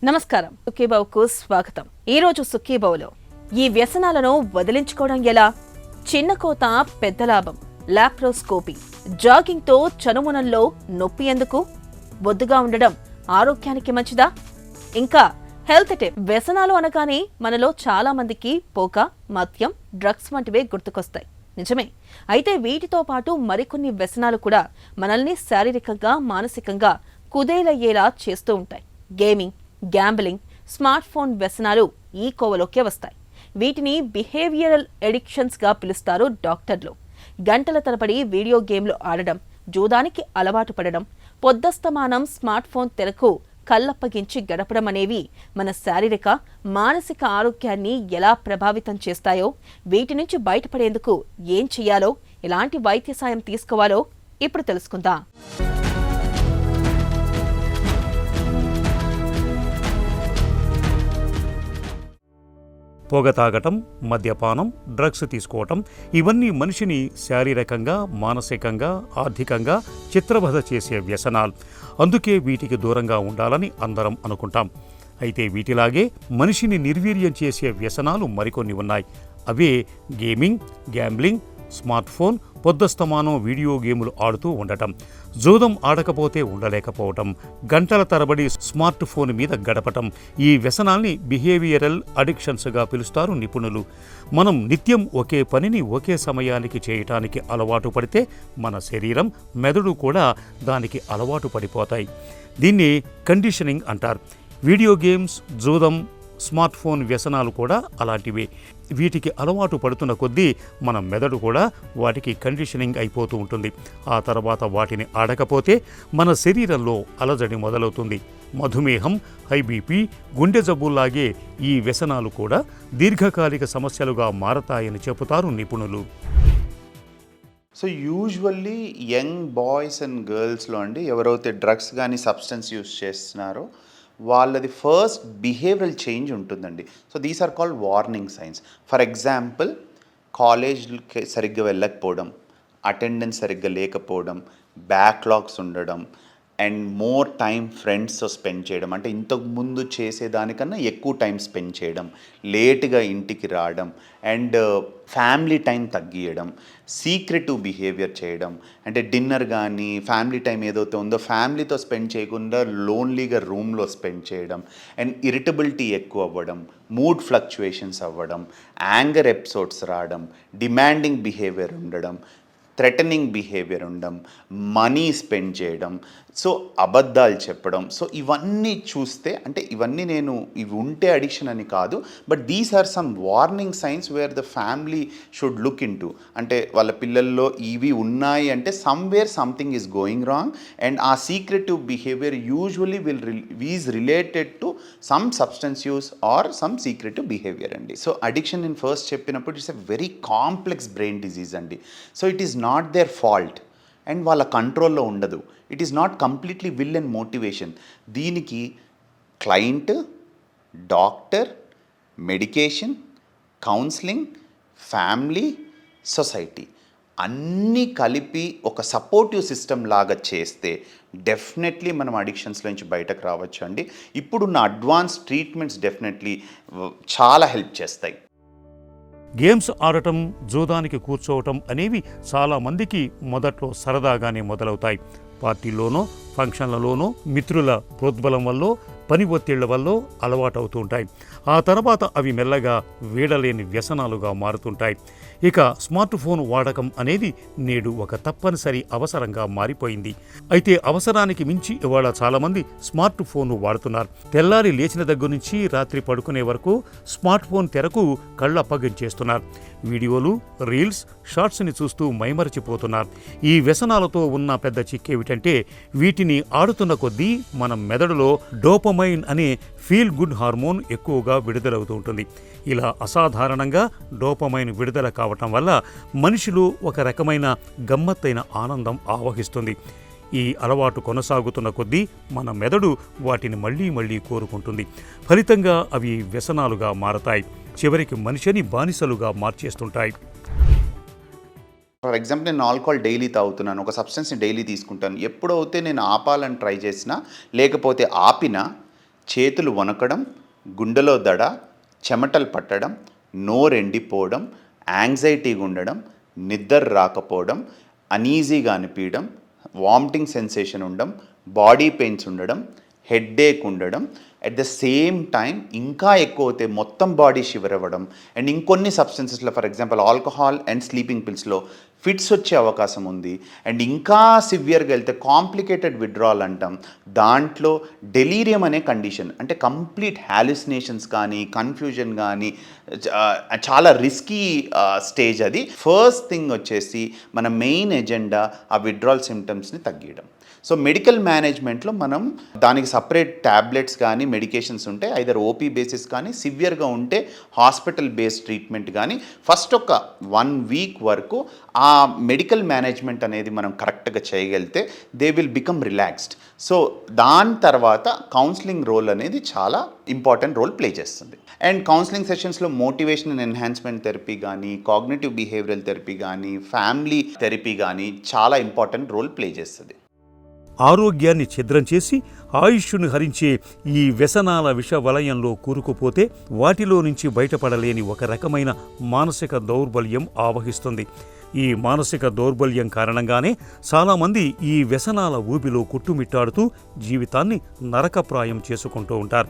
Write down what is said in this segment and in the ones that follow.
నమస్కారం, సుఖీబావుకు స్వాగతం. ఈరోజు సుఖీబావులో ఈ వ్యసనాలను వదిలించుకోవడం ఎలా, చిన్న కోత పెద్ద లాభం, లాప్రోస్కోపీ, జాగింగ్తో చనుమొనల్లో నొప్పి ఎందుకు, బొద్దుగా ఉండడం ఆరోగ్యానికి మంచిదా, ఇంకా హెల్త్ టిప్. వ్యసనాలు అనగానే మనలో చాలా మందికి పోక, మద్యం, డ్రగ్స్ వంటివే గుర్తుకొస్తాయి. నిజమే. అయితే వీటితో పాటు మరికొన్ని వ్యసనాలు కూడా మనల్ని శారీరకంగా, మానసికంగా కుదేలయ్యేలా చేస్తూ ఉంటాయి. గేమింగ్, గ్యాంబ్లింగ్, స్మార్ట్ ఫోన్ వ్యసనాలు ఈ కోవలోకే వస్తాయి. వీటిని బిహేవియరల్ ఎడిక్షన్స్ గా పిలుస్తారు డాక్టర్లు. గంటల తరబడి వీడియో గేమ్లు ఆడడం, జూదానికి అలవాటు పడడం, పొద్దస్తమానం స్మార్ట్ ఫోన్ తెరకు కళ్ళప్పగించి గడపడం అనేవి మన శారీరక, మానసిక ఆరోగ్యాన్ని ఎలా ప్రభావితం చేస్తాయో, వీటి నుంచి బయటపడేందుకు ఏం చెయ్యాలో, ఎలాంటి వైద్య సాయం తీసుకోవాలో ఇప్పుడు తెలుసుకుందాం. పొగ తాగటం, మద్యపానం, డ్రగ్స్ తీసుకోవటం ఇవన్నీ మనిషిని శారీరకంగా, మానసికంగా, ఆర్థికంగా చిత్రవధ చేసే వ్యసనాలు. అందుకే వీటికి దూరంగా ఉండాలని అందరం అనుకుంటాం. అయితే వీటిలాగే మనిషిని నిర్వీర్యం చేసే వ్యసనాలు మరికొన్ని ఉన్నాయి. అవే గేమింగ్, గ్యాంబ్లింగ్, స్మార్ట్ ఫోన్, పొద్దస్తమానం వీడియో గేములు ఆడుతూ ఉండటం, జూదం ఆడకపోతే ఉండలేకపోవటం, గంటల తరబడి స్మార్ట్ ఫోన్ మీద గడపటం. ఈ వ్యసనాల్ని బిహేవియరల్ అడిక్షన్స్గా పిలుస్తారు నిపుణులు. మనం నిత్యం ఒకే పనిని ఒకే సమయానికి చేయటానికి అలవాటు పడితే మన శరీరం, మెదడు కూడా దానికి అలవాటు పడిపోతాయి. దీన్ని కండిషనింగ్ అంటారు. వీడియో గేమ్స్, జూదం, స్మార్ట్ ఫోన్ వ్యసనాలు కూడా అలాంటివే. వీటికి అలవాటు పడుతున్న కొద్దీ మన మెదడు కూడా వాటికి కండిషనింగ్ అయిపోతూ ఉంటుంది. ఆ తర్వాత వాటిని ఆడకపోతే మన శరీరంలో అలజడి మొదలవుతుంది. మధుమేహం, హై బీపీ, గుండె జబ్బుల్లాగే ఈ వ్యసనాలు కూడా దీర్ఘకాలిక సమస్యలుగా మారతాయని చెబుతారు నిపుణులు. So usually young boys and గర్ల్స్లో అండి ఎవరైతే డ్రగ్స్ కానీ సబ్స్టెన్స్ యూస్ చేస్తున్నారో వాళ్ళది ఫస్ట్ బిహేవియరల్ చేంజ్ ఉంటుందండి. So these are called warning signs. For example, కాలేజ్కి సరిగ్గా వెళ్ళకపోవడం, అటెండెన్స్ సరిగ్గా లేకపోవడం, బ్యాక్లాగ్స్ ఉండడం, అండ్ మోర్ టైం ఫ్రెండ్స్తో స్పెండ్ చేయడం, అంటే ఇంతకు ముందు చేసేదానికన్నా ఎక్కువ టైం స్పెండ్ చేయడం, లేట్గా ఇంటికి రావడం, అండ్ ఫ్యామిలీ టైం తగ్గియడం, సీక్రెటివ్ బిహేవియర్ చేయడం, అంటే డిన్నర్ కానీ ఫ్యామిలీ టైం ఏదైతే ఉందో ఫ్యామిలీతో స్పెండ్ చేయకుండా లోన్లీగా రూమ్లో స్పెండ్ చేయడం, అండ్ ఇరిటబిలిటీ ఎక్కువ అవ్వడం, మూడ్ ఫ్లక్చుయేషన్స్ అవ్వడం, యాంగర్ ఎపిసోడ్స్ రావడం, డిమాండింగ్ బిహేవియర్ ఉండడం, థ్రెటనింగ్ బిహేవియర్ ఉండడం, మనీ స్పెండ్ చేయడం, సో అబద్ధాలు చెప్పడం. సో ఇవన్నీ చూస్తే, అంటే ఇవన్నీ ఇవి ఉంటే అడిక్షన్ అని కాదు, but these are some warning signs where the family should look into. అంటే వాళ్ళ పిల్లల్లో ఇవి ఉన్నాయి అంటే somewhere something is going wrong, and uh secretive behaviour usually is related to some substance use or some secretive behaviour అండి. So addiction నేను first చెప్పినప్పుడు it's a very complex brain disease అండి. So it is not their fault and వాళ్ళ కంట్రోల్లో ఉండదు. It is not completely will and motivation. దీనికి client, doctor, medication, counselling, family, society అన్నీ కలిపి ఒక సపోర్టివ్ సిస్టమ్ లాగా చేస్తే డెఫినెట్లీ మనం అడిక్షన్స్ నుంచి బయటకు రావచ్చు అండి. ఇప్పుడున్న అడ్వాన్స్ ట్రీట్మెంట్స్ డెఫినెట్లీ చాలా హెల్ప్ చేస్తాయి. గేమ్స్ ఆడటం, జూదానికి కూర్చోవటం అనేవి చాలామందికి మొదట్లో సరదాగానే మొదలవుతాయి. పార్టీల్లోనో, ఫంక్షన్లలోనో, మిత్రుల ప్రోద్బలం వల్ల, పని ఒత్తిళ్ల వల్ల అలవాటవుతూ ఉంటాయి. ఆ తర్వాత అవి మెల్లగా వీడలేని వ్యసనాలుగా మారుతుంటాయి. ఇక స్మార్ట్ ఫోన్ వాడకం అనేది నేడు ఒక తప్పనిసరి అవసరంగా మారిపోయింది. అయితే అవసరానికి మించి ఇవాళ చాలామంది స్మార్ట్ ఫోన్ వాడుతున్నారు. తెల్లారి లేచిన దగ్గర నుంచి రాత్రి పడుకునే వరకు స్మార్ట్ ఫోన్ తెరకు కళ్ళప్పగించేస్తున్నారు. వీడియోలు, రీల్స్, షార్ట్స్ని చూస్తూ మైమరచిపోతున్నారు. ఈ వ్యసనాలతో ఉన్న పెద్ద చిక్కేమిటంటే వీటిని ఆడుతున్న కొద్దీ మన మెదడులో డోపమైన్ అనే ఫీల్ గుడ్ హార్మోన్ ఎక్కువగా విడుదలవుతూ ఉంటుంది. ఇలా అసాధారణంగా డోపమైన్ విడుదల కావటం వల్ల మనిషిలో ఒక రకమైన గమ్మత్తైన ఆనందం ఆవహిస్తుంది. ఈ అలవాటు కొనసాగుతున్న కొద్దీ మన మెదడు వాటిని మళ్లీ మళ్లీ కోరుకుంటుంది. ఫలితంగా అవి వ్యసనాలుగా మారతాయి. చివరికి మనిషిని బానిసలుగా మార్చేస్తుంటాయి. ఫర్ ఎగ్జాంపుల్, నేను ఆల్కహాల్ డైలీ తాగుతున్నాను, ఒక సబ్స్టెన్స్ని డైలీ తీసుకుంటాను. ఎప్పుడైతే నేను ఆపాలని ట్రై చేసినా, లేకపోతే ఆపినా చేతులు వణకడం, గుండెలో దడ, చెమటలు పట్టడం, నోరెండిపోవడం, యాంగ్జైటీగా ఉండడం, నిద్ర రాకపోవడం, అనీజీగా అనిపించడం, వామిటింగ్ సెన్సేషన్ ఉండడం, బాడీ పెయిన్స్ ఉండడం, హెడ్ఏక్ ఉండడం, అట్ ద సేమ్ టైం ఇంకా ఎక్కువ అవుతే మొత్తం బాడీ షివర్ అవ్వడం, అండ్ ఇంకొన్ని సబ్స్టెన్సెస్లో for example alcohol and sleeping పిల్స్లో ఫిట్స్ వచ్చే అవకాశం ఉంది. అండ్ ఇంకా సివియర్గా వెళ్తే కాంప్లికేటెడ్ విత్డ్రాల్ అంటాం, దాంట్లో డెలీరియం అనే కండిషన్, అంటే కంప్లీట్ హాలుసినేషన్స్ కానీ కన్ఫ్యూజన్ కానీ చాలా రిస్కీ స్టేజ్ అది. ఫస్ట్ థింగ్ వచ్చేసి మన మెయిన్ ఎజెండా ఆ విత్డ్రాల్ సిమ్టమ్స్ని తగ్గించడం. సో మెడికల్ మేనేజ్మెంట్లో మనం దానికి సపరేట్ ట్యాబ్లెట్స్ కానీ మెడికేషన్స్ ఉంటాయి, ఐదర్ ఓపీ బేసిస్ కానీ సివియర్గా ఉంటే హాస్పిటల్ బేస్డ్ ట్రీట్మెంట్ కానీ ఫస్ట్ ఒక 1 వీక్ వరకు ఆ మెడికల్ మేనేజ్మెంట్ అనేది మనం కరెక్ట్గా చేయగలిగితే they will become relaxed. So దాని తర్వాత కౌన్సిలింగ్ రోల్ అనేది చాలా ఇంపార్టెంట్ రోల్ ప్లే చేస్తుంది. అండ్ కౌన్సిలింగ్ సెషన్స్లో మోటివేషన్ ఎన్హాన్స్మెంట్ థెరపీ కానీ, కాగ్నిటివ్ బిహేవియరల్ థెరపీ కానీ, ఫ్యామిలీ థెరపీ కానీ చాలా ఇంపార్టెంట్ రోల్ ప్లే చేస్తుంది. ఆరోగ్యాన్ని ఛిద్రం చేసి ఆయుష్ను హరించే ఈ వ్యసనాల విష వలయంలో కూరుకుపోతే వాటిలో నుంచి బయటపడలేని ఒక రకమైన మానసిక దౌర్బల్యం ఆవహిస్తుంది. ఈ మానసిక దౌర్బల్యం కారణంగానే చాలామంది ఈ వ్యసనాల ఊబిలో కుట్టుమిట్టాడుతూ జీవితాన్ని నరకప్రాయం చేసుకుంటూ ఉంటారు.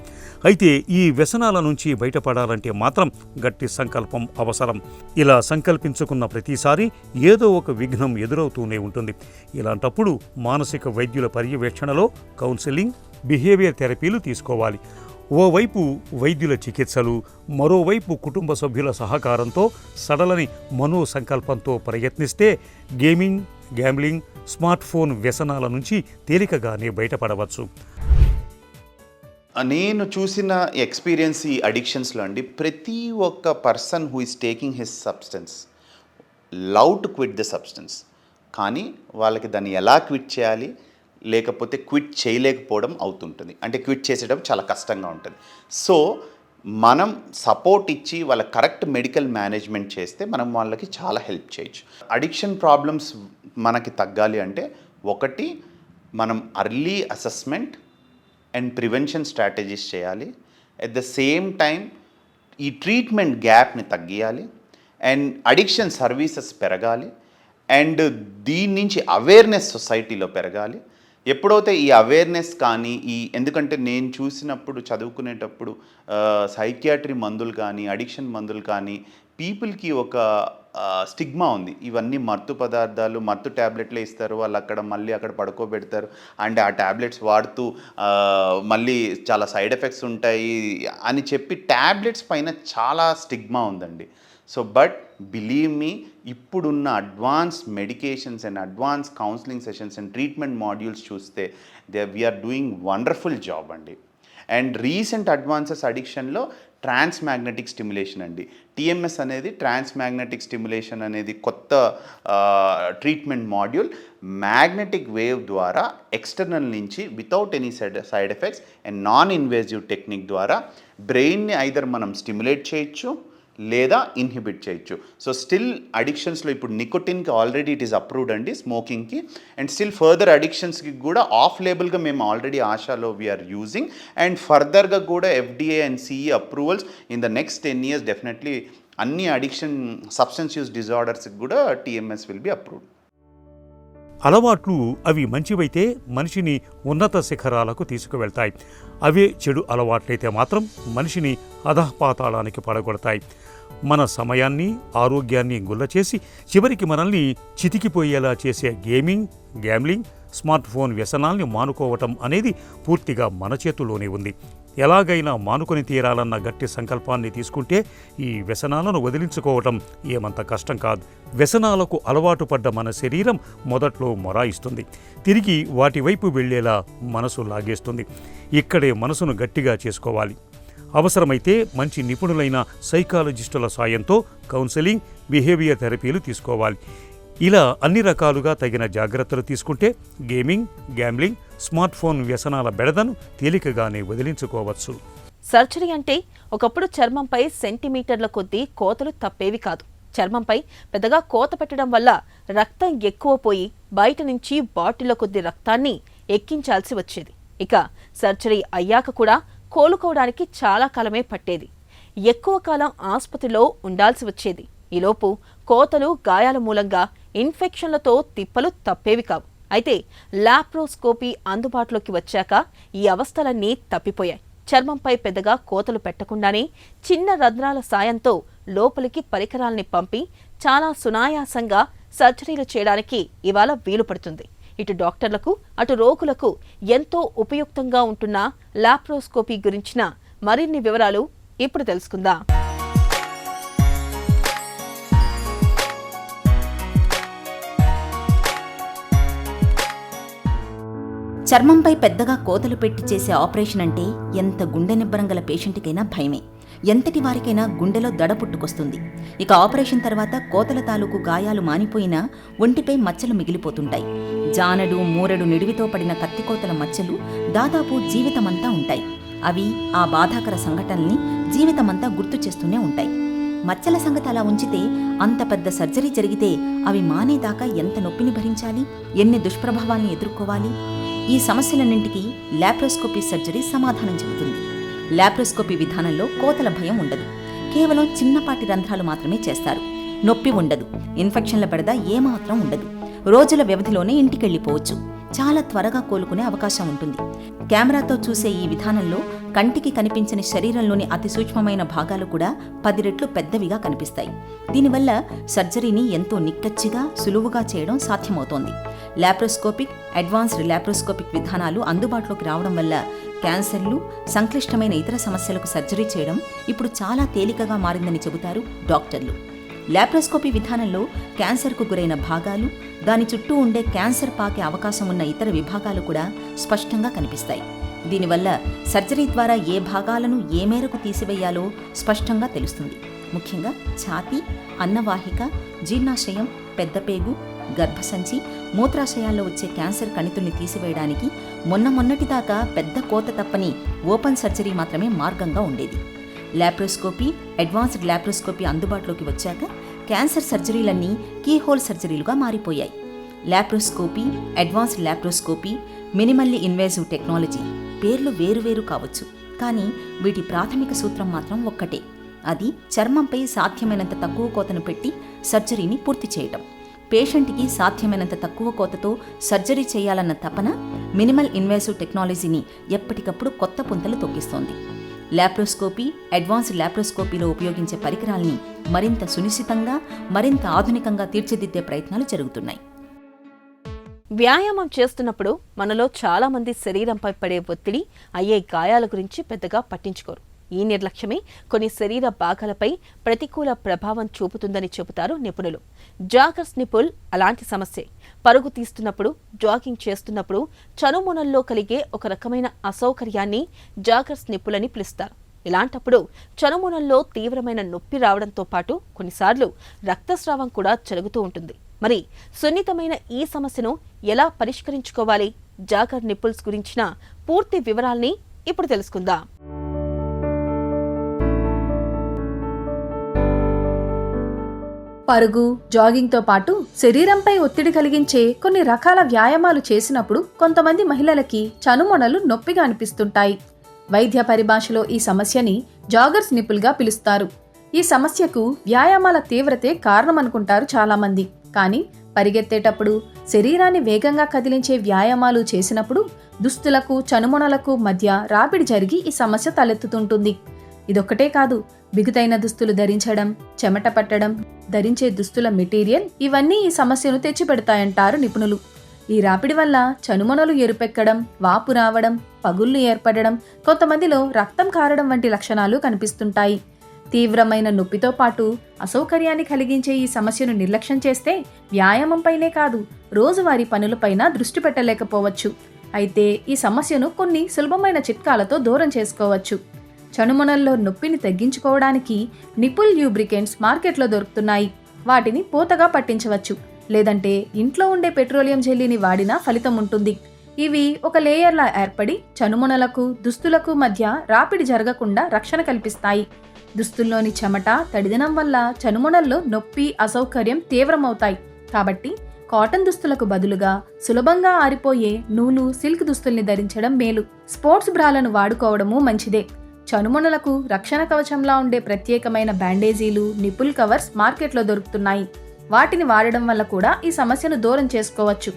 అయితే ఈ వ్యసనాల నుంచి బయటపడాలంటే మాత్రం గట్టి సంకల్పం అవసరం. ఇలా సంకల్పించుకున్న ప్రతిసారి ఏదో ఒక విఘ్నం ఎదురవుతూనే ఉంటుంది. ఇలాంటప్పుడు మానసిక వైద్యుల పర్యవేక్షణలో కౌన్సిలింగ్, బిహేవియర్ థెరపీలు తీసుకోవాలి. ఓవైపు వైద్యుల చికిత్సలు, మరోవైపు కుటుంబ సభ్యుల సహకారంతో సడలని మనో సంకల్పంతో ప్రయత్నిస్తే గేమింగ్, గ్యాంబ్లింగ్, స్మార్ట్ ఫోన్ వ్యసనాల నుంచి తేలికగానే బయటపడవచ్చు. నేను చూసిన ఎక్స్పీరియన్స్ ఈ అడిక్షన్స్లో అండి, ప్రతి ఒక్క person who is taking his substance love to quit the substance, కానీ వాళ్ళకి దాన్ని ఎలా క్విట్ చేయాలి, లేకపోతే క్విట్ చేయలేకపోవడం అవుతుంటుంది. అంటే క్విట్ చేసేటప్పుడు చాలా కష్టంగా ఉంటుంది. సో మనం సపోర్ట్ ఇచ్చి వాళ్ళ కరెక్ట్ మెడికల్ మేనేజ్మెంట్ చేస్తే మనం వాళ్ళకి చాలా హెల్ప్ చేయొచ్చు. అడిక్షన్ ప్రాబ్లమ్స్ మనకి తగ్గాలి అంటే ఒకటి, మనం early assessment and prevention strategies చేయాలి. అట్ ద సేమ్ టైం ఈ ట్రీట్మెంట్ గ్యాప్ని తగ్గియాలి. అండ్ అడిక్షన్ సర్వీసెస్ పెరగాలి. అండ్ దీని నుంచి అవేర్నెస్ సొసైటీలో పెరగాలి. ఎప్పుడైతే ఈ అవేర్నెస్ కానీ ఎందుకంటే నేను చూసినప్పుడు చదువుకునేటప్పుడు సైకియాట్రీ మందులు కానీ, అడిక్షన్ మందులు కానీ పీపుల్కి ఒక స్టిగ్మా ఉంది. ఇవన్నీ మత్తు పదార్థాలు, మత్తు ట్యాబ్లెట్లే ఇస్తారు, వాళ్ళు అక్కడ పడుకోబెడతారు, అండ్ ఆ ట్యాబ్లెట్స్ వాడుతూ మళ్ళీ చాలా సైడ్ ఎఫెక్ట్స్ ఉంటాయి అని చెప్పి ట్యాబ్లెట్స్ పైన చాలా స్టిగ్మా ఉందండి. సో బట్ బిలీవ్ మీ, ఇప్పుడున్న advance medications and advance counselling sessions and treatment modules చూస్తే వీఆర్ డూయింగ్ వండర్ఫుల్ జాబ్ అండి. అండ్ రీసెంట్ అడ్వాన్సెస్ అడిక్షన్లో ట్రాన్స్ మ్యాగ్నెటిక్ స్టిమ్యులేషన్ అండి, టీఎంఎస్ అనేది ట్రాన్స్ మ్యాగ్నెటిక్ స్టిమ్యులేషన్ అనేది కొత్త ట్రీట్మెంట్ మాడ్యూల్. మ్యాగ్నెటిక్ వేవ్ ద్వారా external నుంచి without any side effects and non invasive technique ద్వారా బ్రెయిన్ని ఐదర్ మనం స్టిమ్యులేట్ చేయొచ్చు లేదా ఇన్హిబిట్ చేయొచ్చు. సో స్టిల్ అడిక్షన్స్లో ఇప్పుడు నికోటిన్కి ఆల్రెడీ ఇట్ ఈస్ అప్రూవ్డ్ అండి, స్మోకింగ్కి. అండ్ స్టిల్ ఫర్దర్ అడిక్షన్స్కి కూడా ఆఫ్ లేబుల్గా మేము ఆల్రెడీ ఆశాలో వీఆర్ యూజింగ్. అండ్ ఫర్దర్గా కూడా FDA and CE approvals in the next 10 years definitely అన్ని అడిక్షన్ సబ్స్టెన్స్ యూజ్ డిజార్డర్స్కి కూడా TMS విల్ బి అప్రూవ్డ్. అలవాట్లు అవి మంచివైతే మనిషిని ఉన్నత శిఖరాలకు తీసుకువెళ్తాయి. అవే చెడు అలవాట్లయితే మాత్రం మనిషిని అధఃపాతాళానికి పడగొడతాయి. మన సమయాన్ని, ఆరోగ్యాన్ని గుల్లచేసి చివరికి మనల్ని చితికిపోయేలా చేసే గేమింగ్, గ్యాంబ్లింగ్, స్మార్ట్ ఫోన్ వ్యసనాల్ని మానుకోవటం అనేది పూర్తిగా మన చేతుల్లోనే ఉంది. ఎలాగైనా మానుకొని తీరాలన్న గట్టి సంకల్పాన్ని తీసుకుంటే ఈ వ్యసనాలను వదిలించుకోవటం ఏమంత కష్టం కాదు. వ్యసనాలకు అలవాటు పడ్డ మన శరీరం మొదట్లో మొరాయిస్తుంది, తిరిగి వాటి వైపు వెళ్లేలా మనసు లాగేస్తుంది. ఇక్కడే మనసును గట్టిగా చేసుకోవాలి. అవసరమైతే మంచి నిపుణులైన సైకాలజిస్టుల సాయంతో కౌన్సిలింగ్, బిహేవియర్ థెరపీలు తీసుకోవాలి. ఇలా అన్ని రకాలుగా తగిన జాగ్రత్తలు తీసుకుంటే గేమింగ్, గ్యాంబ్లింగ్, స్మార్ట్ ఫోన్ వ్యసనాల బెడదను తేలికగానే వదిలించుకోవచ్చు. సర్జరీ అంటే ఒకప్పుడు చర్మంపై సెంటీమీటర్ల కొద్దీ కోతలు తప్పేవి కాదు. చర్మంపై పెద్దగా కోత పెట్టడం వల్ల రక్తం ఎక్కువ పోయి బయట నుంచి బాటిళ్ల కొద్ది రక్తాన్ని ఎక్కించాల్సి వచ్చేది. ఇక సర్జరీ అయ్యాక కూడా కోలుకోవడానికి చాలా కాలమే పట్టేది. ఎక్కువ కాలం ఆసుపత్రిలో ఉండాల్సి వచ్చేది. ఈలోపు కోతలు, గాయాల మూలంగా ఇన్ఫెక్షన్లతో తిప్పలు తప్పేవి కావు. అయితే లాప్రోస్కోపీ అందుబాటులోకి వచ్చాక ఈ అవస్థలన్నీ తప్పిపోయాయి. చర్మంపై పెద్దగా కోతలు పెట్టకుండానే చిన్న రంధ్రాల సాయంతో లోపలికి పరికరాల్ని పంపి చాలా సునాయాసంగా సర్జరీలు చేయడానికి ఇవాళ వీలు పడుతుంది. ఇటు డాక్టర్లకు, అటు రోగులకు ఎంతో ఉపయుక్తంగా ఉంటున్న లాప్రోస్కోపీ గురించిన మరిన్ని వివరాలు ఇప్పుడు తెలుసుకుందాం. చర్మంపై పెద్దగా కోతలు పెట్టి చేసే ఆపరేషన్ అంటే ఎంత గుండె నిబ్బరం గల పేషెంట్కైనా భయమే. ఎంతటి వారికైనా గుండెలో దడ పుట్టుకొస్తుంది. ఇక ఆపరేషన్ తర్వాత కోతల తాలూకు గాయాలు మానిపోయినా ఒంటిపై మచ్చలు మిగిలిపోతుంటాయి. జానడు, మూరెడు నిడివితో పడిన కత్తికోతల మచ్చలు దాదాపు జీవితమంతా ఉంటాయి. అవి ఆ బాధాకర సంఘటనల్ని జీవితమంతా గుర్తు చేస్తూనే ఉంటాయి. మచ్చల సంగతి అలా ఉంచితే అంత పెద్ద సర్జరీ జరిగితే అవి మానేదాకా ఎంత నొప్పిని భరించాలి, ఎన్ని దుష్ప్రభావాల్ని ఎదుర్కోవాలి? ఈ సమస్యలన్నింటికీ లాప్రోస్కోపీ సర్జరీ సమాధానం చెబుతుంది. లాప్రోస్కోపీ విధానంలో కోతల భయం ఉండదు. కేవలం చిన్నపాటి రంధ్రాలు మాత్రమే చేస్తారు. నొప్పి ఉండదు. ఇన్ఫెక్షన్ల బెడద ఏమాత్రం ఉండదు. రోజుల వ్యవధిలోనే ఇంటికెళ్లిపోవచ్చు. చాలా త్వరగా కోలుకునే అవకాశం ఉంటుంది. కెమెరాతో చూసే ఈ విధానంలో కంటికి కనిపించని శరీరంలోని అతి సూక్ష్మమైన భాగాలు కూడా 10 రెట్లు పెద్దవిగా కనిపిస్తాయి. దీనివల్ల సర్జరీని ఎంతో నిక్కచ్చిగా, సులువుగా చేయడం సాధ్యమవుతోంది. లాప్రోస్కోపిక్, అడ్వాన్స్డ్ లాప్రోస్కోపిక్ విధానాలు అందుబాటులోకి రావడం వల్ల క్యాన్సర్లు, సంక్లిష్టమైన ఇతర సమస్యలకు సర్జరీ చేయడం ఇప్పుడు చాలా తేలికగా మారిందని చెబుతారు డాక్టర్లు. లాప్రోస్కోపీ విధానంలో క్యాన్సర్కు గురైన భాగాలు, దాని చుట్టూ ఉండే క్యాన్సర్ పాకే అవకాశం ఉన్న ఇతర విభాగాలు కూడా స్పష్టంగా కనిపిస్తాయి. దీనివల్ల సర్జరీ ద్వారా ఏ భాగాలను ఏ మేరకు తీసివేయాలో స్పష్టంగా తెలుస్తుంది. ముఖ్యంగా ఛాతీ, అన్నవాహిక, జీర్ణాశయం, పెద్దపేగు, గర్భసంచి, మూత్రాశయాల్లో వచ్చే క్యాన్సర్ కణితుల్ని తీసివేయడానికి మొన్నటిదాకా పెద్ద కోత తప్పని ఓపెన్ సర్జరీ మాత్రమే మార్గంగా ఉండేది. లాప్రోస్కోపీ, అడ్వాన్స్డ్ లాప్రోస్కోపీ అందుబాటులోకి వచ్చాక క్యాన్సర్ సర్జరీలన్నీ కీహోల్ సర్జరీలుగా మారిపోయాయి. Laparoscopy, advanced laparoscopy, minimally invasive technology పేర్లు వేరువేరు కావచ్చు, కానీ వీటి ప్రాథమిక సూత్రం మాత్రం ఒక్కటే. అది చర్మంపై సాధ్యమైనంత తక్కువ కోతను పెట్టి సర్జరీని పూర్తి చేయటం. పేషెంట్కి సాధ్యమైనంత తక్కువ కోతతో సర్జరీ చేయాలన్న తపన మినిమల్ ఇన్వేజివ్ టెక్నాలజీని ఎప్పటికప్పుడు కొత్త పుంతలు తొక్కిస్తోంది. లాప్రోస్కోపీ, అడ్వాన్స్డ్ లాప్రోస్కోపీలో ఉపయోగించే పరికరాల్ని మరింత సునిశ్చితంగా, మరింత ఆధునికంగా తీర్చిదిద్దే ప్రయత్నాలు జరుగుతున్నాయి. వ్యాయామం చేస్తున్నప్పుడు మనలో చాలా మంది శరీరంపై పడే ఒత్తిడి, అయ్యే గాయాల గురించి పెద్దగా పట్టించుకోరు. ఈ నిర్లక్ష్యమే కొన్ని శరీర భాగాలపై ప్రతికూల ప్రభావం చూపుతుందని చెబుతారు నిపుణులు. జాగర్స్ నిపుల్ అలాంటి సమస్యే. పరుగు తీస్తున్నప్పుడు, జాగింగ్ చేస్తున్నప్పుడు చనుమొనల్లో కలిగే ఒక రకమైన అసౌకర్యాన్ని జాగర్స్ నిపులని పిలుస్తారు. ఇలాంటప్పుడు చనుమొనల్లో తీవ్రమైన నొప్పి రావడంతో పాటు కొన్నిసార్లు రక్తస్రావం కూడా జరుగుతూ ఉంటుంది. మరి సున్నితమైన ఈ సమస్యను ఎలా పరిష్కరించుకోవాలి? జాగర్ నిపుల్స్ గురించిన పూర్తి వివరాల్ని ఇప్పుడు తెలుసుకుందాం. పరుగు, జాగింగ్తో పాటు శరీరంపై ఒత్తిడి కలిగించే కొన్ని రకాల వ్యాయామాలు చేసినప్పుడు కొంతమంది మహిళలకి చనుమొనలు నొప్పిగా అనిపిస్తుంటాయి. వైద్య పరిభాషలో ఈ సమస్యని జాగర్స్ నిపుల్గా పిలుస్తారు. ఈ సమస్యకు వ్యాయామాల తీవ్రతే కారణమనుకుంటారు చాలామంది. కానీ పరిగెత్తేటప్పుడు, శరీరాన్ని వేగంగా కదిలించే వ్యాయామాలు చేసినప్పుడు దుస్తులకు, చనుమొనలకు మధ్య రాపిడి జరిగి ఈ సమస్య తలెత్తుతుంటుంది. ఇదొక్కటే కాదు, బిగుతైన దుస్తులు ధరించడం, చెమట పట్టడం, ధరించే దుస్తుల మెటీరియల్ ఇవన్నీ ఈ సమస్యను తెచ్చిపెడతాయంటారు నిపుణులు. ఈ రాపిడి వల్ల చనుమొనలు ఎరుపెక్కడం, వాపు రావడం, పగుళ్లు ఏర్పడడం, కొంతమందిలో రక్తం కారడం వంటి లక్షణాలు కనిపిస్తుంటాయి. తీవ్రమైన నొప్పితో పాటు అసౌకర్యాన్ని కలిగించే ఈ సమస్యను నిర్లక్ష్యం చేస్తే వ్యాయామంపైనే కాదు, రోజువారీ పనులపైన దృష్టి పెట్టలేకపోవచ్చు. అయితే ఈ సమస్యను కొన్ని సులభమైన చిట్కాలతో దూరం చేసుకోవచ్చు. చనుమొనల్లో నొప్పిని తగ్గించుకోవడానికి నిపుల్ ల్యూబ్రికెంట్స్ మార్కెట్లో దొరుకుతున్నాయి. వాటిని పూతగా పట్టించవచ్చు, లేదంటే ఇంట్లో ఉండే పెట్రోలియం జెల్లీని వాడినా ఫలితం ఉంటుంది. ఇవి ఒక లేయర్లా ఏర్పడి చనుమొనలకు, దుస్తులకు మధ్య రాపిడి జరగకుండా రక్షణ కల్పిస్తాయి. దుస్తుల్లోని చెమట, తడిదనం వల్ల చనుమొనల్లో నొప్పి, అసౌకర్యం తీవ్రమవుతాయి. కాబట్టి కాటన్ దుస్తులకు బదులుగా సులభంగా ఆరిపోయే నూలు, సిల్క్ దుస్తుల్ని ధరించడం మేలు. స్పోర్ట్స్ బ్రాలను వాడుకోవడము మంచిదే. చనుమొనలకు రక్షణ కవచంలా ఉండే ప్రత్యేకమైన బ్యాండేజీలు, నిపుల్ కవర్స్ మార్కెట్లో దొరుకుతున్నాయి. వాటిని వాడడం వల్ల కూడా ఈ సమస్యను దూరం చేసుకోవచ్చు.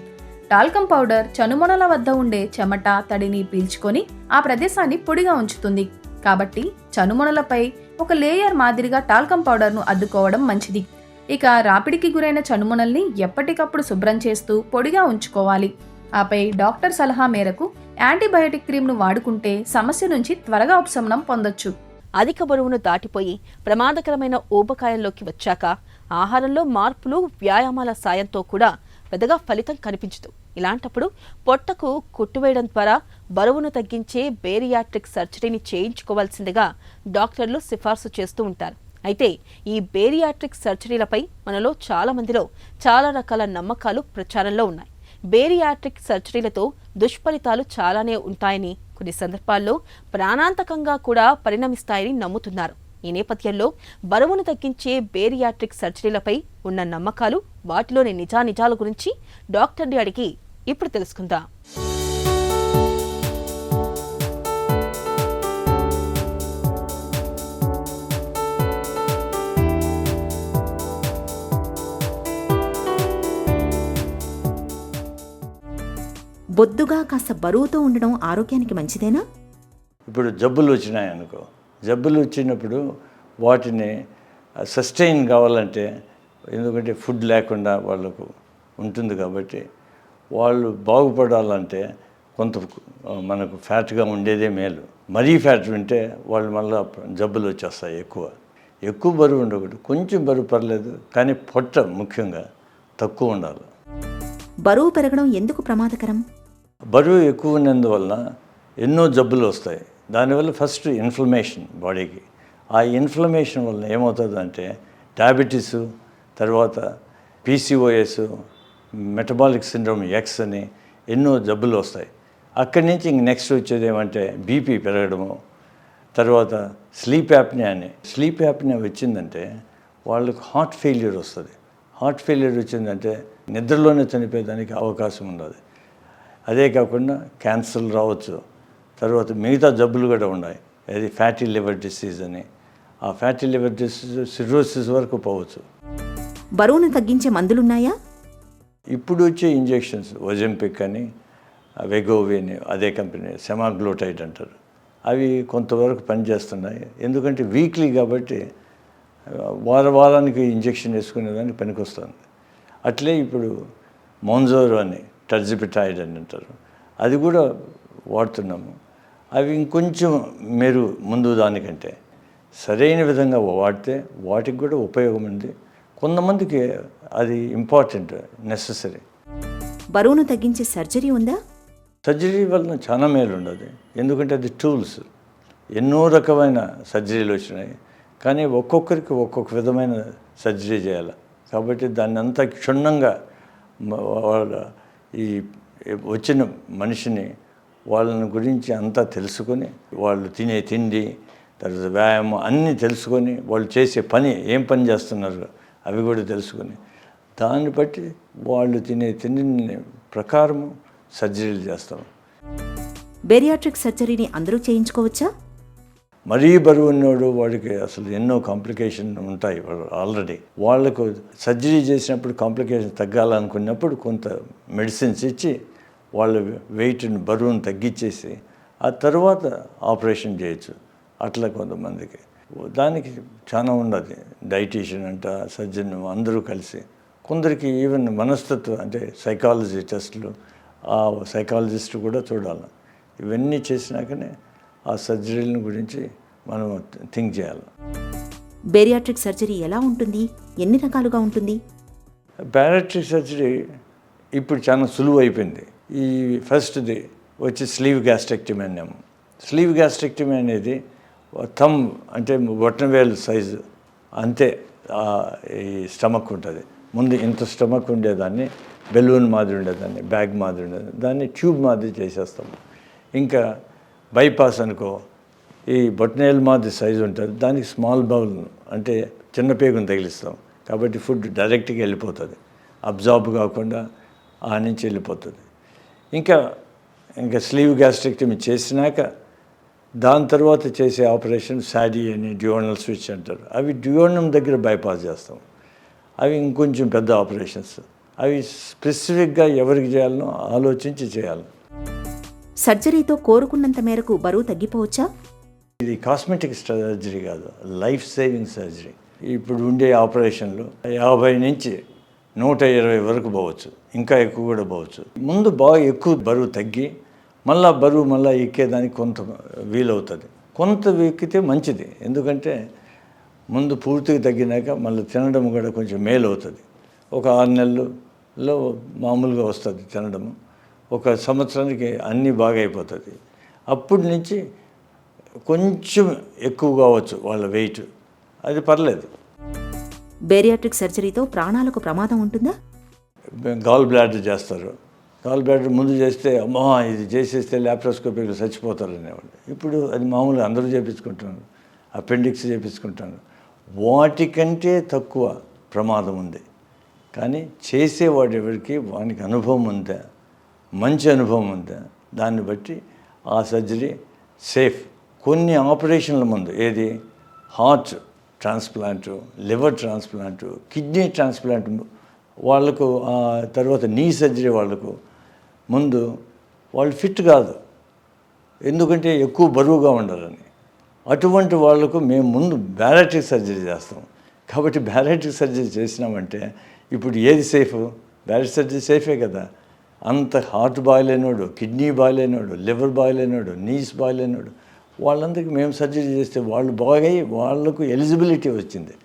టాల్కమ్ పౌడర్ చనుమొనల వద్ద ఉండే చెమట, తడిని పీల్చుకొని ఆ ప్రదేశాన్ని పొడిగా ఉంచుతుంది. కాబట్టి చనుమొనలపై ఒక లేయర్ మాదిరిగా టాల్కమ్ పౌడర్ను అద్దుకోవడం మంచిది. ఇక రాపిడికి గురైన చనుమొనల్ని ఎప్పటికప్పుడు శుభ్రం చేస్తూ పొడిగా ఉంచుకోవాలి. ఆపై డాక్టర్ సలహా మేరకు యాంటీబయాటిక్ క్రీమ్ను వాడుకుంటే సమస్య నుంచి త్వరగా ఉపశమనం పొందొచ్చు. అధిక బరువును దాటిపోయి ప్రమాదకరమైన ఊబకాయంలోకి వచ్చాక ఆహారంలో మార్పులు, వ్యాయామాల సాయంతో కూడా పెద్దగా ఫలితం కనిపించదు. ఇలాంటప్పుడు పొట్టకు కుట్టువేయడం ద్వారా బరువును తగ్గించే బేరియాట్రిక్ సర్జరీని చేయించుకోవాల్సిందిగా డాక్టర్లు సిఫార్సు చేస్తూ ఉంటారు. అయితే ఈ బేరియాట్రిక్ సర్జరీలపై మనలో చాలా మందిలో చాలా రకాల నమ్మకాలు ప్రచారంలో ఉన్నాయి. బేరియాట్రిక్ సర్జరీలతో దుష్ఫలితాలు చాలానే ఉంటాయని, కొన్ని సందర్భాల్లో ప్రాణాంతకంగా కూడా పరిణమిస్తాయని నమ్ముతున్నారు. ఈ నేపథ్యంలో బరువును తగ్గించే బేరియాట్రిక్ సర్జరీలపై ఉన్న నమ్మకాలు, వాటిలోని నిజానిజాల గురించి డాక్టర్ని అడిగి ఇప్పుడు తెలుసుకుందాం. బొద్దుగా కాస్త బరువుతో ఉండడం ఆరోగ్యానికి మంచిదేనా? ఇప్పుడు జబ్బులు వచ్చినాయనుకో, జబ్బులు వచ్చినప్పుడు వాటిని సస్టైన్ కావాలంటే, ఎందుకంటే ఫుడ్ లేకుండా వాళ్ళకు ఉంటుంది కాబట్టి, వాళ్ళు బాగుపడాలంటే కొంత మనకు ఫ్యాట్గా ఉండేదే మేలు. మరీ ఫ్యాట్ ఉంటే వాళ్ళు మళ్ళీ జబ్బులు వచ్చేస్తాయి. ఎక్కువ బరువు ఉండకూడదు, కొంచెం బరువు పర్లేదు, కానీ పొట్ట ముఖ్యంగా తక్కువ ఉండాలి. బరువు పెరగడం ఎందుకు ప్రమాదకరం? బరువు ఎక్కువ ఉన్నందువల్ల ఎన్నో జబ్బులు వస్తాయి. దానివల్ల ఫస్ట్ ఇన్ఫ్లమేషన్ బాడీకి. ఆ ఇన్ఫ్లమేషన్ వల్ల ఏమవుతుందంటే డయాబెటీసు, తర్వాత పీసీఓఎస్, మెటబాలిక్ సిండ్రోమ్ ఎక్స్ అని ఎన్నో జబ్బులు వస్తాయి. అక్కడి నుంచి ఇంక నెక్స్ట్ వచ్చేది ఏమంటే బీపీ పెరగడము, తర్వాత స్లీప్ యాప్నియా వచ్చిందంటే వాళ్ళకు హార్ట్ ఫెయిల్యూర్ వస్తుంది. హార్ట్ ఫెయిల్యూర్ వచ్చిందంటే నిద్రలోనే చనిపోయేదానికి అవకాశం ఉండదు. అదే కాకుండా క్యాన్సర్ రావచ్చు. తర్వాత మిగతా జబ్బులు కూడా ఉన్నాయి. అది ఫ్యాటీ లివర్ డిసీజ్ అని. ఆ ఫ్యాటీ లివర్ డిసీజ్ సిర్రోసిస్ వరకు పోవచ్చు. బరువును తగ్గించే మందులున్నాయా? ఇప్పుడు వచ్చే ఇంజెక్షన్స్ ఒజెంపిక్ అని, వెగోవి అని, అదే కంపెనీ సెమాగ్లోటైడ్ అంటారు. అవి కొంతవరకు పనిచేస్తున్నాయి. ఎందుకంటే వీక్లీ కాబట్టి వారానికి ఇంజెక్షన్ వేసుకునేదానికి పనికొస్తుంది. అట్లే ఇప్పుడు మోన్జోరో అని, టర్జిపిటైడ్ అని అంటారు, అది కూడా వాడుతున్నాము. అవి ఇంకొంచెం ముందు దానికంటే సరైన విధంగా వాడితే వాటికి కూడా ఉపయోగం ఉంది. కొంతమందికి అది ఇంపార్టెంట్, నెసెసరీ. బరువును తగ్గించే సర్జరీ ఉందా? సర్జరీ వలన చాలా మేలు ఉండదు. ఎందుకంటే అది టూల్స్. ఎన్నో రకమైన సర్జరీలు వచ్చినాయి, కానీ ఒక్కొక్కరికి ఒక్కొక్క విధమైన సర్జరీ చేయాలి. కాబట్టి దాన్ని అంతా క్షుణ్ణంగా వాళ్ళ ఈ వచ్చిన మనిషిని వాళ్ళని గురించి అంతా తెలుసుకొని, వాళ్ళు తినే తిండి, తర్వాత వ్యాయామం అన్నీ తెలుసుకొని, వాళ్ళు చేసే పని ఏం పని చేస్తున్నారు అవి కూడా తెలుసుకొని, దాన్ని బట్టి వాళ్ళు తినే తిండిని ప్రకారము సర్జరీలు చేస్తాం. బేరియాట్రిక్ సర్జరీని అందరూ చేయించుకోవచ్చా? మరీ బరువు ఉన్నోడు వాడికి అసలు ఎన్నో కాంప్లికేషన్ ఉంటాయి. ఆల్రెడీ వాళ్ళకు సర్జరీ చేసినప్పుడు కాంప్లికేషన్ తగ్గాలనుకున్నప్పుడు కొంత మెడిసిన్స్ ఇచ్చి వాళ్ళ వెయిట్ని, బరువును తగ్గించేసి ఆ తర్వాత ఆపరేషన్ చేయొచ్చు. అట్లా కొంతమందికి దానికి చాలా ఉన్నది. డైటీషియన్ అంట, సర్జన్ అందరూ కలిసి. కొందరికి ఈవెన్ మనస్తత్వం అంటే సైకాలజీ టెస్టులు, ఆ సైకాలజిస్ట్ కూడా చూడాలి. ఇవన్నీ చేసినాకనే ఆ సర్జరీల గురించి మనం థింక్ చేయాలి. బేరియాట్రిక్ సర్జరీ ఎలా ఉంటుంది? ఎన్ని రకాలుగా ఉంటుంది? బేరియాట్రిక్ సర్జరీ ఇప్పుడు చాలా సులువు అయిపోయింది. ఈ ఫస్ట్ది వచ్చి స్లీవ్ గ్యాస్ట్రెక్టమీ అన్నాము. స్లీవ్ గ్యాస్ట్రెక్టమీ అనేది థమ్ అంటే బొట్టనవేలు సైజు అంతే ఈ స్టమక్ ఉంటుంది. ముందు ఇంత స్టమక్ ఉండేదాన్ని బెలూన్ మాదిరి ఉండేదాన్ని, బ్యాగ్ మాదిరి ఉండేదాన్ని, దాన్ని ట్యూబ్ మాదిరి చేసేస్తాము. ఇంకా బైపాస్ అనుకో, ఈ బొట్టనేలు మాదిరి సైజు ఉంటుంది, దానికి స్మాల్ బౌల్ అంటే చిన్న పేగును తగిలిస్తాం. కాబట్టి ఫుడ్ డైరెక్ట్గా వెళ్ళిపోతుంది. అబ్జార్బ్ కాకుండా ఆ నుంచి వెళ్ళిపోతుంది. ఇంకా స్లీవ్ గ్యాస్ట్రెక్టమీ చేసినాక దాని తర్వాత చేసే ఆపరేషన్ సాడీ అని డ్యూయోనల్ స్విచ్ అంటారు. అవి డ్యూయోనమ్ దగ్గర బైపాస్ చేస్తాం. అవి ఇంకొంచెం పెద్ద ఆపరేషన్స్. అవి స్పెసిఫిక్గా ఎవరికి చేయాలనో ఆలోచించి చేయాలి. సర్జరీతో కోరుకున్నంత మేరకు బరువు తగ్గిపోవచ్చా? ఇది కాస్మెటిక్ సర్జరీ కాదు, లైఫ్ సేవింగ్ సర్జరీ. ఇప్పుడు ఉండే ఆపరేషన్లు 50 నుంచి 120 వరకు పోవచ్చు, ఇంకా ఎక్కువ కూడా పోవచ్చు. ముందు బాగా ఎక్కువ బరువు తగ్గి మళ్ళీ ఎక్కేదానికి కొంత వీలవుతుంది. కొంత ఎక్కితే మంచిది, ఎందుకంటే ముందు పూర్తిగా తగ్గినాక మళ్ళీ తినడం కూడా కొంచెం మేలు అవుతుంది. ఒక 6 నెలల్లో మామూలుగా వస్తుంది తినడము. 1 సంవత్సరానికి అన్నీ బాగా అయిపోతుంది. అప్పటి నుంచి కొంచెం ఎక్కువ కావచ్చు వాళ్ళ వెయిట్, అది పర్లేదు. బేరియాట్రిక్ సర్జరీతో ప్రాణాలకు ప్రమాదం ఉంటుందా? గాల్ బ్లాడర్ చేస్తారు. గాల్ బ్లాడర్ ముందు చేస్తే అమ్మా ఇది చేసేస్తే ల్యాప్రోస్కోపీలో చచ్చిపోతారు అనేవాళ్ళు. ఇప్పుడు అది మామూలుగా అందరూ చేయించుకుంటున్నారు. అపెండిక్స్ చేయించుకుంటున్నారు. వాటికంటే తక్కువ ప్రమాదం ఉంది. కానీ చేసేవాడు ఎవరికి వానికి అనుభవం ఉందా, మంచి అనుభవం ఉందా, దాన్ని బట్టి ఆ సర్జరీ సేఫ్. కొన్ని ఆపరేషన్ల ముందు ఏది హార్ట్ ట్రాన్స్ప్లాంటు, లివర్ ట్రాన్స్ప్లాంటు, కిడ్నీ ట్రాన్స్ప్లాంట్ వాళ్ళకు, తర్వాత నీ సర్జరీ వాళ్ళకు ముందు వాళ్ళు ఫిట్ కాదు, ఎందుకంటే ఎక్కువ బరువుగా ఉండాలని. అటువంటి వాళ్లకు మేము ముందు బ్యారియాట్రిక్ సర్జరీ చేస్తాం. కాబట్టి బ్యారియాట్రిక్ సర్జరీ చేసినామంటే ఇప్పుడు ఏది సేఫ్? బ్యారియాట్రిక్ సర్జరీ సేఫే కదా. అంత హార్ట్ బాగాలేనోడు, కిడ్నీ బాగాలేనోడు, లివర్ బాగాలేనోడు, నీస్ బాగాలేనోడు వాళ్ళందరికీ మేము సర్జరీ చేస్తే వాళ్ళు బాగై వాళ్లకు ఎలిజిబిలిటీ వచ్చింది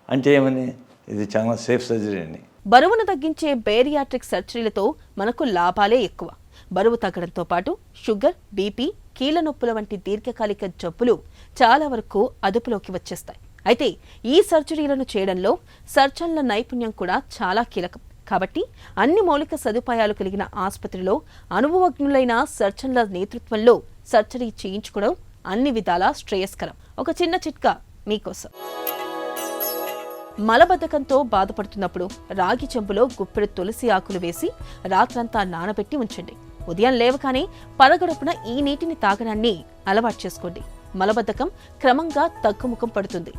అంటే ఏమని, ఇది చాలా సేఫ్ సర్జరీ అని. బరువును తగ్గించే బేరియాట్రిక్ సర్జరీలతో మనకు లాభాలే ఎక్కువ. బరువు తగ్గడంతో పాటు షుగర్, బీపీ, కీళ్ల నొప్పుల వంటి దీర్ఘకాలిక జబ్బులు చాలా వరకు అదుపులోకి వచ్చేస్తాయి. అయితే ఈ సర్జరీలను చేయడంలో సర్జన్ల నైపుణ్యం కూడా చాలా కీలకం. కాబట్టి అన్ని మౌలిక సదుపాయాలు కలిగిన ఆసుపత్రిలో అనుభవజ్ఞులైన సర్జన్ల నేతృత్వంలో సర్జరీ చేయించుకోవడం అన్ని విధాలా శ్రేయస్కరం. ఒక చిన్న చిట్కా మీకోసం. మలబద్ధకంతో బాధపడుతున్నప్పుడు రాగి చెంబులో గుప్పెడు తులసి ఆకులు వేసి రాత్రంతా నానబెట్టి ఉంచండి. ఉదయం లేవగానే పరగడుపున ఈ నీటిని తాగడాన్ని అలవాటు చేసుకోండి. మలబద్ధకం క్రమంగా తగ్గుముఖం పడుతుంది.